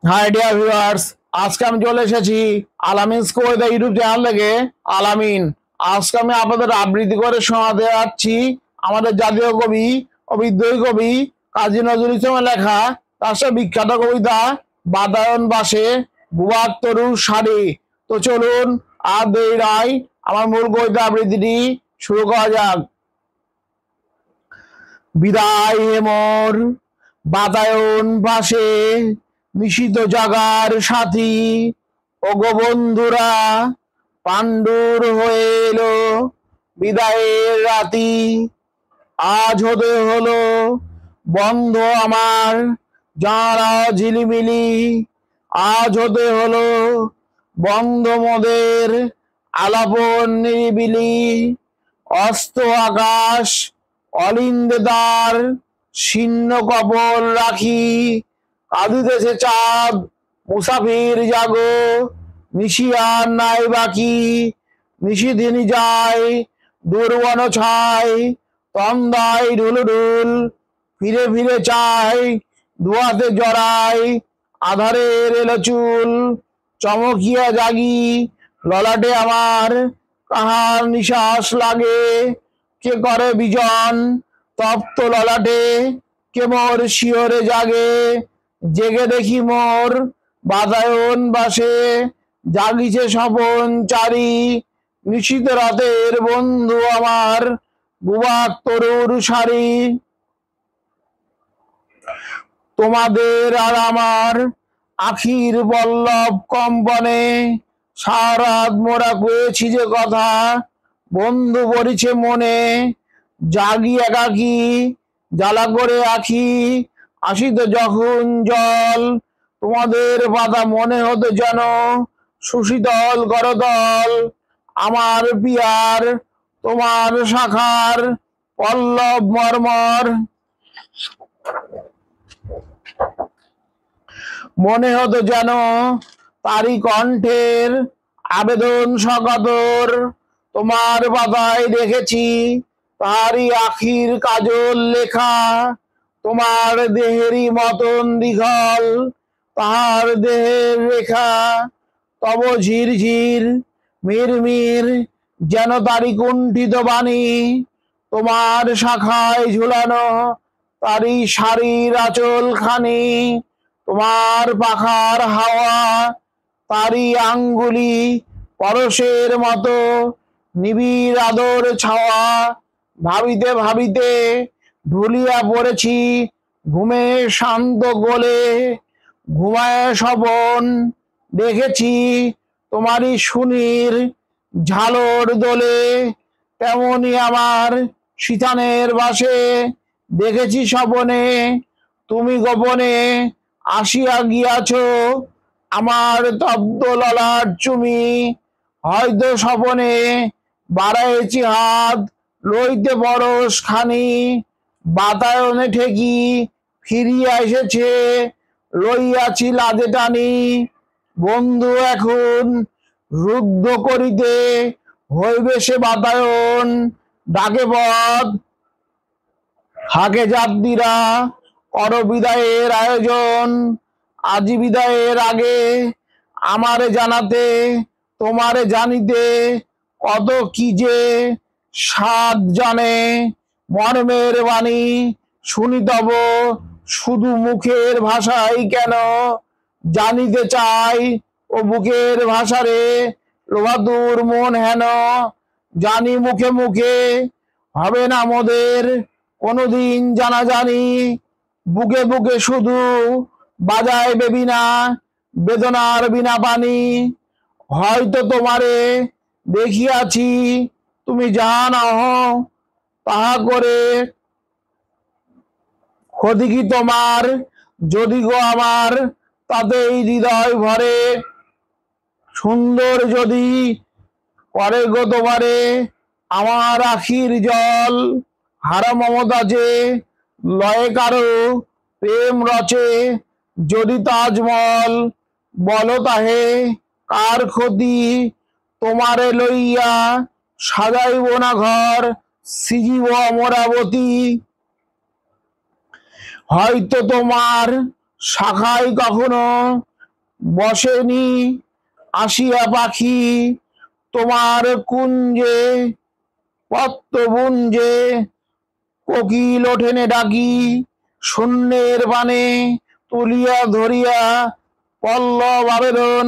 High dear viewers, আজকে আমি চলে এসেছি আলামিন কবিতা ইউটিউব চ্যানেল থেকে। আলামিন, আজকে আমি আপনাদের আবৃত্তি করে শোনাতে যাচ্ছি আমাদের জাতীয় কবি ও বিদ্রোহী কবি কাজী নজরুল ইসলামের লেখা তার সে বিখ্যাত কবিতা বাতায়ন বাসে বুবাক তরুর শাড়ি। তো চলুন আর দেরি নাই, আমার মূল কবিতা আবৃত্তিটি শুরু করা যাক। বিদায় হে মোর বাতায়ন বাসে নিশিত জাগার সাথী, ওগো বন্ধুরা পাণ্ডুর হয়ে এলো বিদায়ের রাতি। আজ হতে হলো বন্ধ আমার যারা ঝিলিমিলি, আজ হতে হলো বন্ধ মোদের আলাপন নিরিবিলি। অস্ত আকাশ অলিন্দে দ্বার ছিন্ন কপল রাখি, কাঁদিতেছে চাঁদ মুসাফির জাগো নিশি আর নাই বাকি। নিশিদিনী যায় দুর্বন ছাই তন্দায় ঢুলুঢুল, ফিরে ফিরে চাই ধোয়াতে জড়াই আধারের এলো চুল। চমকিয়া জাগি ললাটে আমার কাহার নিশ্বাস লাগে, কে করে বিজন তপ্ত ললাটে কে মোর শিহরে জাগে। জেগে দেখি মোর বাতায়ন বাসে জাগিছে স্বপন চারি, নিশীত রাতের বন্ধু আমার বুবাক তরুর শাড়ি। তোমাদের আর আমার আখির বল্লভ কম্পনে সারাত মোরা কয়েছি যে কথা বন্ধু পড়িছে মনে। জাগি একাকি জ্বালা করে আখি আসিত যখন জল, তোমাদের বাধা মনে হতো যেন সুশীতল করতল। আমার পিয়ার তোমার শাখার পল্লব মর্মর, মনে হতো যেন তারই কণ্ঠের আবেদন সকাতর। তোমার পাতায় দেখেছি তারই আখির কাজল লেখা, তোমার দেহেরই মতন দীঘল তাহার দেহের রেখা। তব ঝিরঝির মিরমির যেন তারই কুণ্ঠিত বাণী, তোমার শাখায় ঝুলানো তারই শাড়ির আঁচল খানি। তোমার পাখার হাওয়া তারই আঙ্গুলি পরশের মতো নিবিড় আদর ছাওয়া। ভাবিতে ভাবিতে ঢুলিয়া পড়েছি ঘুমে শান্ত গোলে, ঘুমায় স্বপন দেখেছি তোমারই সুনীর ঝালর দোলে। তেমনি আমার সিথানের বাসে দেখেছি স্বপনে তুমি গোপনে আসিয়া গিয়াছ আমার তপ্ত ললাট চুমি। হয়তো স্বপনে বাড়াইছি হাত লইতে পরশ খানি, বাতায়নে ঠেকি ফিরিয়া এসেছে লইয়াছি লাজে টানি। বন্ধু এখন রুদ্ধ করিতে হইবে সে বাতায়ন, ডাকে পথ হাকে যাত্রীরা কর বিদায়ের আয়োজন। আজি বিদায়ের আগে আমারে জানাতে তোমারে জানিতে কত কি যে সাধ জানে মর্মের বাণী শুনিতব শুধু মুখের ভাষাই কেন। জানিতে চাই ও বুকের ভাষারে লোভাতুর মন হেন, জানি মুখে মুখে হবে না মোদের কোনোদিন জানা জানি। বুকে বুকে শুধু বাজায় বেবিনা বেদনার বিনা পানি। হয়তো তোমারে দেখিয়াছি তুমি জানাহ তাহা করে ক্ষতি কি তোমার যদি গো আমার তাতেই হৃদয় ভরে। সুন্দর যদি করে গো তোমারে আমার আখির জল, হারা মমতা যে লয়ে কারো প্রেম রচে যদি তাজমল। বলো তাহে কার ক্ষতি তোমারে লইয়া সাজাইব না ঘর সিজিব অমরাবতী। হয়তো তোমার শাখায় কখনো বসেনি আসিয়া পাখি তোমার কুঞ্জে, পত্তপুঞ্জে কোকিল ওঠেনে ডাকি, শূন্যের বানে তুলিয়া ধরিয়া পল্লব আবেদন।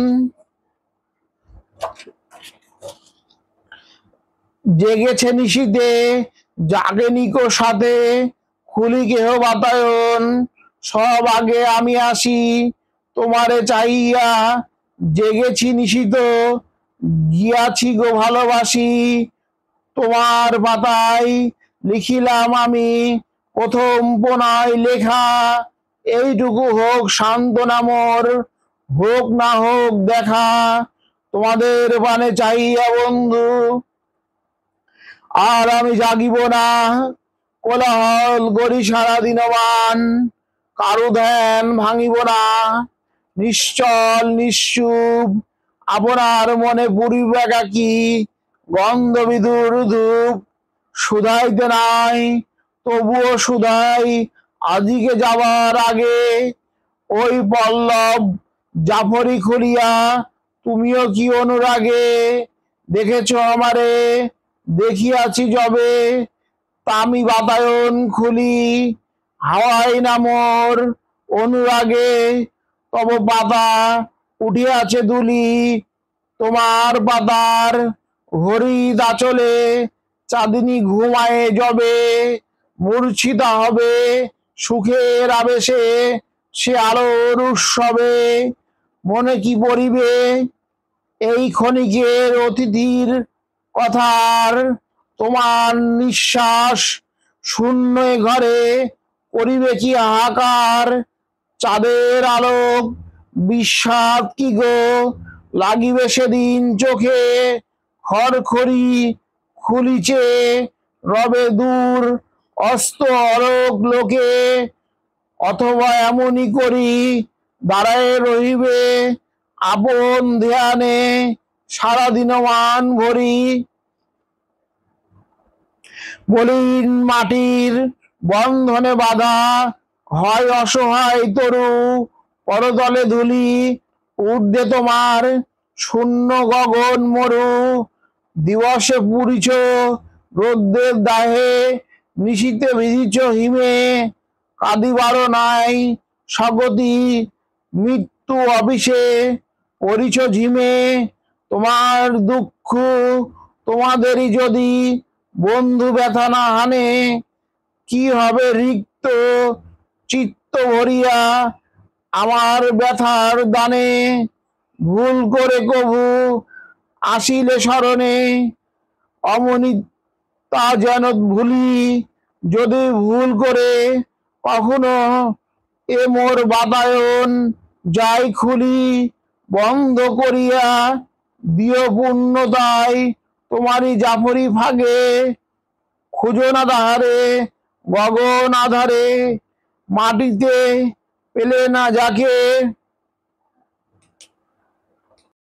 জেগেছে নিশীতে জাগে নিকো সাথে, খুলি কেহ বাতায়ন, সব আগে আমি আসি তোমারে চাইয়া। জেগেছি নিশীত গিয়াছি গো ভালোবাসি, তোমার পাতায় লিখিলাম আমি প্রথম পোনায় লেখা। এইটুকু হোক সান্ত্বনা মোর, হোক না হোক দেখা, তোমাদের পানে চাইয়া বন্ধু আর আমি জাগিব না। কোলাহল করি সারা দিনমান, কারু ধ্যান ভাঙিব না। নিশ্চল নিশ্চুপ আপনার মনে পুরিব একাকী, গন্ধ বিধুর ধূপ শুধাইতে নাই, তবুও শুধাই আদিকে যাবার আগে। ওই পল্লব জাফরি খুলিয়া তুমিও কি অনুরাগে, দেখেছ আমারে দেখিয়াছি যবে, তামি বাতায়ন খুলি হাওয়াই না মোর অনুরাগে। তব পাতা উঠিয়াছে দুলি তোমার পাতার হরিদ আঁচলে, চাঁদিনী ঘুমায়ে যবে, মূর্ছিতা হবে সুখের আবেশে সে আলোর উৎসবে। মনে কি পড়িবে এই ক্ষণিকের অতিথির কথার, তোমার নিঃশ্বাস শূন্য ঘরে করিবে কি হাহাকার। চাঁদের আলোক বিস্বাদ কি গো লাগিবে সেদিন চোখে, খড়খড়ি খুলিছে রবে দূর অস্ত অলোক লোকে। অথবা এমনই করি দাঁড়ায় রহিবে আপন ধ্যানে সারাদিন মান ভরি। মলিন মাটির বন্ধনে বাধা হয় অসহায় তরু, পরতলে ধুলি ঊর্ধ্বে তোমার শূন্য গগন মরু। দিবসে পুরিছ রোদ্রের দাহে, নিশীতে ভিজিছ হিমে, কাঁদিবারও নাই স্বগতি মৃত্যু অবিষে পরিছ ঝিমে। তোমার দুঃখ তোমাদেরই যদি বন্ধু ব্যথা না হানে, কি হবে রিক্ত চিত্ত ভরিয়া আমার ব্যথার দানে। ভুল করে কভু আসিলে স্মরণে, অমনি তা যেন ভুলি, যদি ভুল করে কখনো এ মোর বাতায়ন যাই খুলি। বন্ধ করিয়া দিও পূর্ণতায় তোমারই জাফরি ভাগে, খুঁজো না তাহারে গগন আধারে, মাটিতে পেলে না যাকে।